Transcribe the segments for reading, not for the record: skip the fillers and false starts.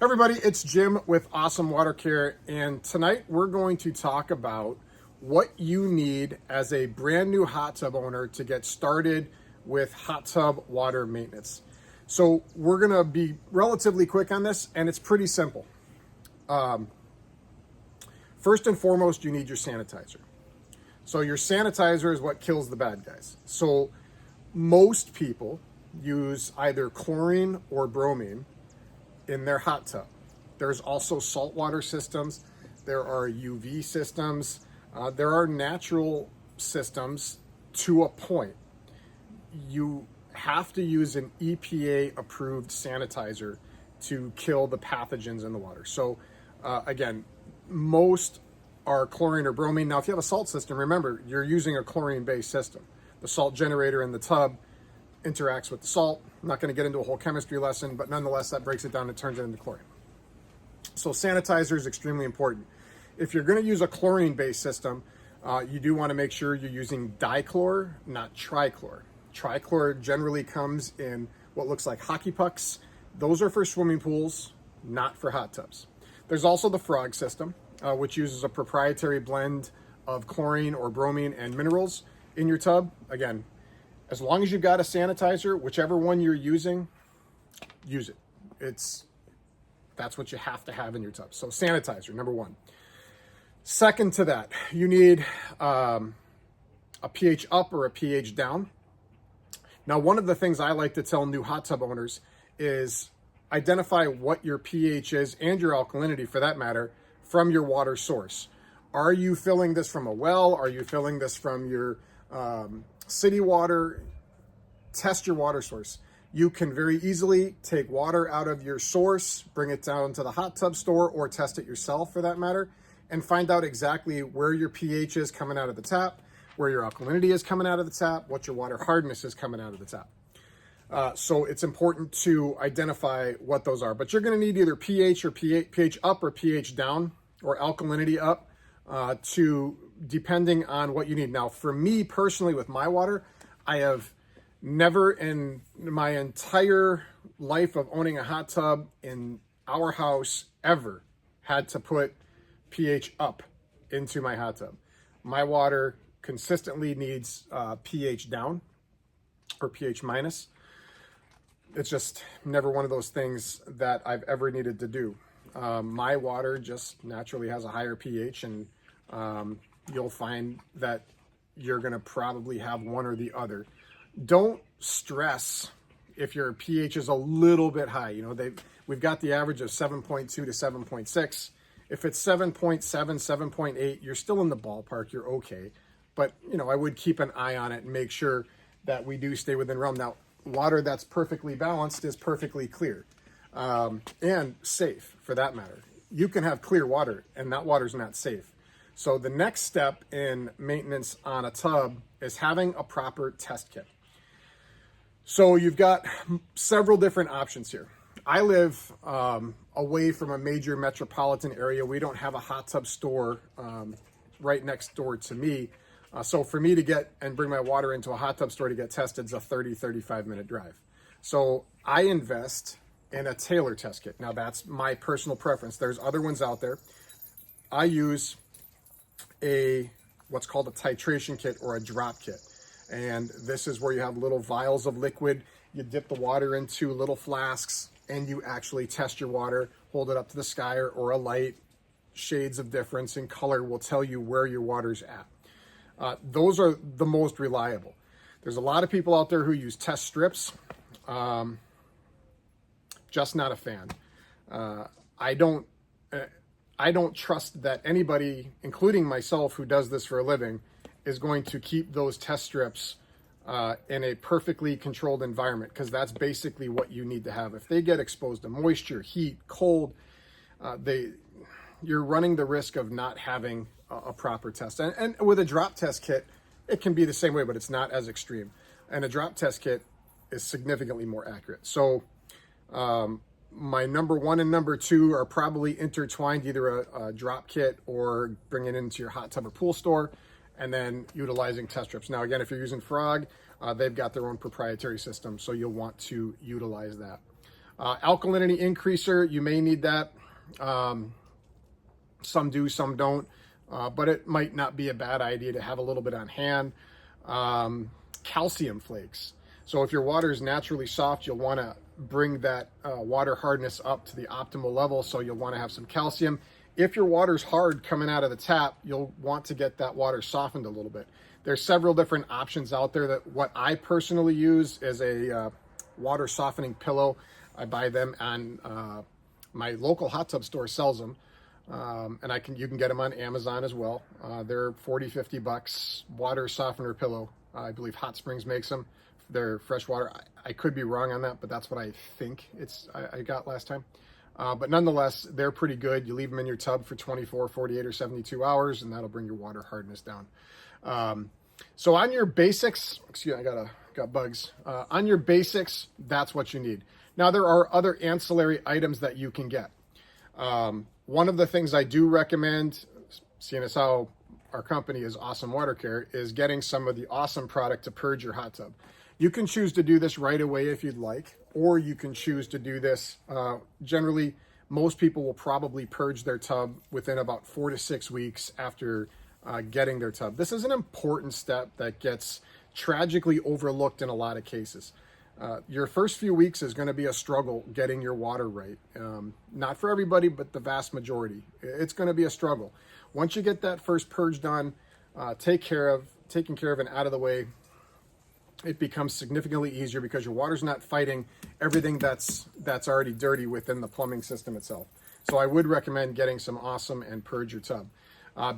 Everybody, it's Jim with Ahh-some Water Care, and tonight we're going to talk about what you need as a brand new hot tub owner to get started with hot tub water maintenance. So we're going to be relatively quick on this, and it's pretty simple. First and foremost, you need your sanitizer. So your sanitizer is what kills the bad guys. So most people use either chlorine or bromine in their hot tub. There's also saltwater systems. There are UV systems. There are natural systems to a point. You have to use an EPA approved sanitizer to kill the pathogens in the water. So again, most are chlorine or bromine. Now, if you have a salt system, remember, you're using a chlorine-based system. The salt generator in the tub interacts with the salt. I'm not going to get into a whole chemistry lesson, but nonetheless, that breaks it down and turns it into chlorine. So sanitizer is extremely important. If you're going to use a chlorine-based system, you do want to make sure you're using dichlor, not trichlor. Trichlor generally comes in what looks like hockey pucks. Those are for swimming pools, not for hot tubs. There's also the frog system, which uses a proprietary blend of chlorine or bromine and minerals in your tub. Again, as long as you've got a sanitizer, whichever one you're using, use it. That's what you have to have in your tub. So sanitizer, number one. Second to that, you need a pH up or a pH down. Now, one of the things I like to tell new hot tub owners is identify what your pH is, and your alkalinity for that matter, from your water source. Are you filling this from a well? Are you filling this from your city water? Test your water source. You can very easily take water out of your source, bring it down to the hot tub store, or test it yourself for that matter, and find out exactly where your pH is coming out of the tap, where your alkalinity is coming out of the tap, what your water hardness is coming out of the tap. So it's important to identify what those are. But you're going to need either pH up or pH down, or alkalinity up, depending on what you need. Now, for me personally, with my water, I have never in my entire life of owning a hot tub in our house ever had to put pH up into my hot tub. My water consistently needs pH down or pH minus. It's just never one of those things that I've ever needed to do. My water just naturally has a higher pH, and you'll find that you're going to probably have one or the other. Don't stress if your pH is a little bit high. You know, we've got the average of 7.2 to 7.6. If it's 7.7, 7.8, you're still in the ballpark. You're okay. But, you know, I would keep an eye on it and make sure that we do stay within realm. Now, water that's perfectly balanced is perfectly clear and safe for that matter. You can have clear water and that water's not safe. So the next step in maintenance on a tub is having a proper test kit. So you've got several different options here. I live away from a major metropolitan area. We don't have a hot tub store right next door to me. So for me to get and bring my water into a hot tub store to get tested is a 35 minute drive. So I invest in a Taylor test kit. Now that's my personal preference. There's other ones out there. I use what's called a titration kit or a drop kit. And this is where you have little vials of liquid. You dip the water into little flasks and you actually test your water, hold it up to the sky or a light. Shades of difference in color will tell you where your water's at. Those are the most reliable. There's a lot of people out there who use test strips. Just not a fan. I don't trust that anybody, including myself who does this for a living, is going to keep those test strips in a perfectly controlled environment, because that's basically what you need to have. If they get exposed to moisture, heat, cold, you're running the risk of not having a proper test. And with a drop test kit, it can be the same way, but it's not as extreme. And a drop test kit is significantly more accurate. So my number one and number two are probably intertwined, either a drop kit or bringing it into your hot tub or pool store, and then utilizing test strips. Now, again, if you're using Frog, they've got their own proprietary system, so you'll want to utilize that. Alkalinity increaser, you may need that. Some do, some don't, but it might not be a bad idea to have a little bit on hand. Calcium flakes. So if your water is naturally soft, you'll want to bring that water hardness up to the optimal level. So you'll want to have some calcium. If your water's hard coming out of the tap, you'll want to get that water softened a little bit. There's several different options out there. That what I personally use is a water softening pillow. I buy them on my local hot tub store sells them. And you can get them on Amazon as well. They're $40-50 water softener pillow. I believe Hot Springs makes them. They're freshwater. I could be wrong on that, but that's what I think I got last time. But nonetheless, they're pretty good. You leave them in your tub for 24, 48, or 72 hours, and that'll bring your water hardness down. So on your basics, excuse me, I got bugs. On your basics, that's what you need. Now, there are other ancillary items that you can get. One of the things I do recommend, seeing as how our company is Ahh-some Water Care, is getting some of the Ahh-some product to purge your hot tub. You can choose to do this right away if you'd like, or you can choose to do this. Generally, most people will probably purge their tub within about 4 to 6 weeks after getting their tub. This is an important step that gets tragically overlooked in a lot of cases. Your first few weeks is going to be a struggle getting your water right. Not for everybody, but the vast majority. It's going to be a struggle. Once you get that first purge done, taken care of and out of the way, it becomes significantly easier because your water's not fighting everything that's already dirty within the plumbing system itself. So I would recommend getting some Ahh-some and purge your tub.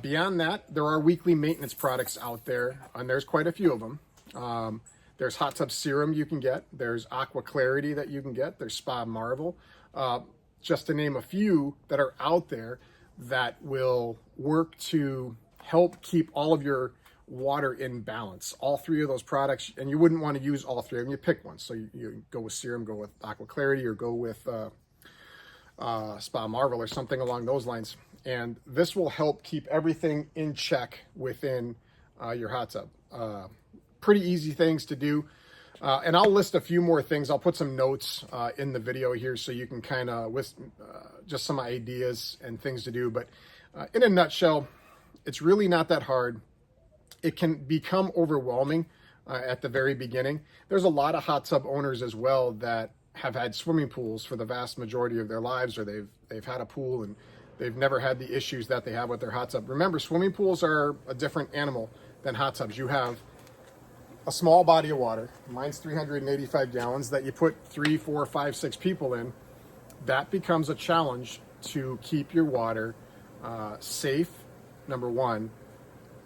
Beyond that, there are weekly maintenance products out there, and there's quite a few of them. There's hot tub serum you can get. There's Aqua Clarity that you can get. There's Spa Marvel. Just to name a few that are out there that will work to help keep all of your water in balance. All three of those products, and you wouldn't want to use all three of them. You pick one. So you go with serum, go with Aqua Clarity, or go with Spa Marvel or something along those lines. And this will help keep everything in check within your hot tub. Pretty easy things to do. And I'll list a few more things. I'll put some notes in the video here so you can kind of just some ideas and things to do. But in a nutshell, it's really not that hard. It can become overwhelming at the very beginning. There's a lot of hot tub owners as well that have had swimming pools for the vast majority of their lives, or they've had a pool and they've never had the issues that they have with their hot tub. Remember, swimming pools are a different animal than hot tubs. You have a small body of water. Mine's 385 gallons that you put 3, 4, 5, 6 people in. That becomes a challenge to keep your water safe, number one,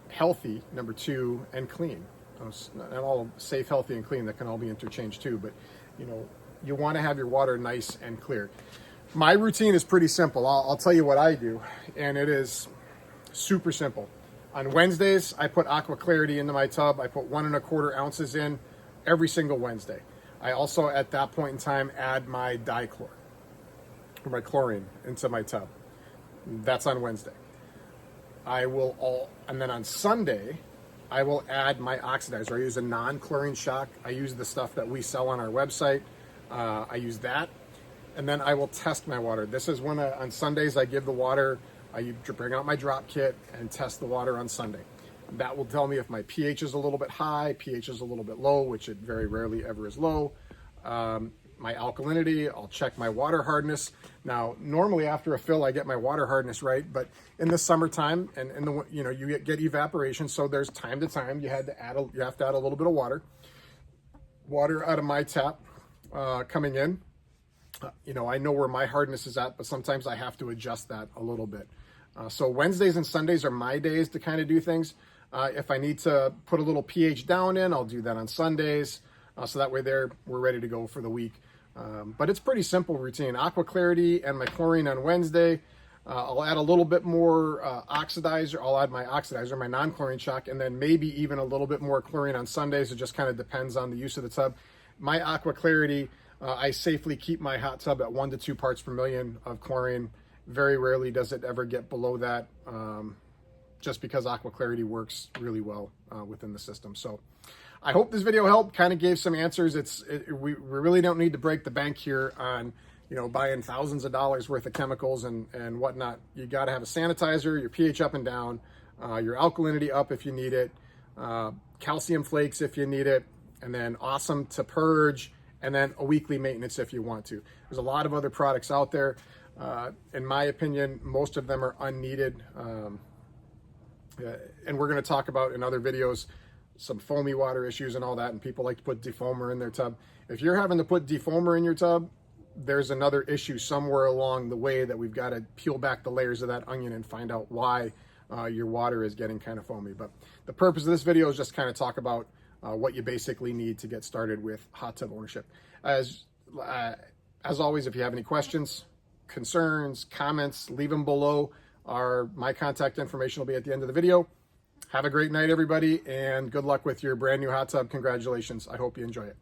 healthy, number two, and clean. And all safe, healthy, and clean, that can all be interchanged too, but you want to have your water nice and clear. My routine is pretty simple. I'll tell you what I do, and it is super simple. On Wednesdays, I put Aqua Clarity into my tub. I put 1 1/4 ounces in every single Wednesday. I also, at that point in time, add my dichlor, or my chlorine, into my tub. That's on Wednesday. And then on Sunday, I will add my oxidizer. I use a non-chlorine shock. I use the stuff that we sell on our website. I use that. And then I will test my water. This is when on Sundays I give the water, I bring out my drop kit and test the water on Sunday. That will tell me if my pH is a little bit high, pH is a little bit low, which it very rarely ever is low. My alkalinity, I'll check my water hardness. Now, normally after a fill, I get my water hardness right, but in the summertime and you get evaporation, so there's time to time you have to add a little bit of water out of my tap coming in. I know where my hardness is at, but sometimes I have to adjust that a little bit. So Wednesdays and Sundays are my days to kind of do things. If I need to put a little pH down in, I'll do that on Sundays. So that way we're ready to go for the week. But it's pretty simple routine. Aqua Clarity and my chlorine on Wednesday. I'll add a little bit more oxidizer. I'll add my oxidizer, my non-chlorine shock, and then maybe even a little bit more chlorine on Sundays. It just kind of depends on the use of the tub. My Aqua Clarity, I safely keep my hot tub at 1 to 2 parts per million of chlorine. Very rarely does it ever get below that, just because Aqua Clarity works really well within the system. So I hope this video helped, kind of gave some answers. We really don't need to break the bank here on, you know, buying thousands of dollars worth of chemicals and whatnot. You got to have a sanitizer, your pH up and down, your alkalinity up if you need it, calcium flakes if you need it, and then Ahh-some to purge, and then a weekly maintenance if you want to. There's a lot of other products out there. In my opinion, most of them are unneeded. And we're going to talk about in other videos some foamy water issues and all that, and people like to put defoamer in their tub. If you're having to put defoamer in your tub, there's another issue somewhere along the way that we've got to peel back the layers of that onion and find out why your water is getting kind of foamy. But the purpose of this video is just kind of talk about what you basically need to get started with hot tub ownership. As always, if you have any questions, concerns, comments, leave them below. My contact information will be at the end of the video. Have a great night, everybody, and good luck with your brand new hot tub. Congratulations. I hope you enjoy it.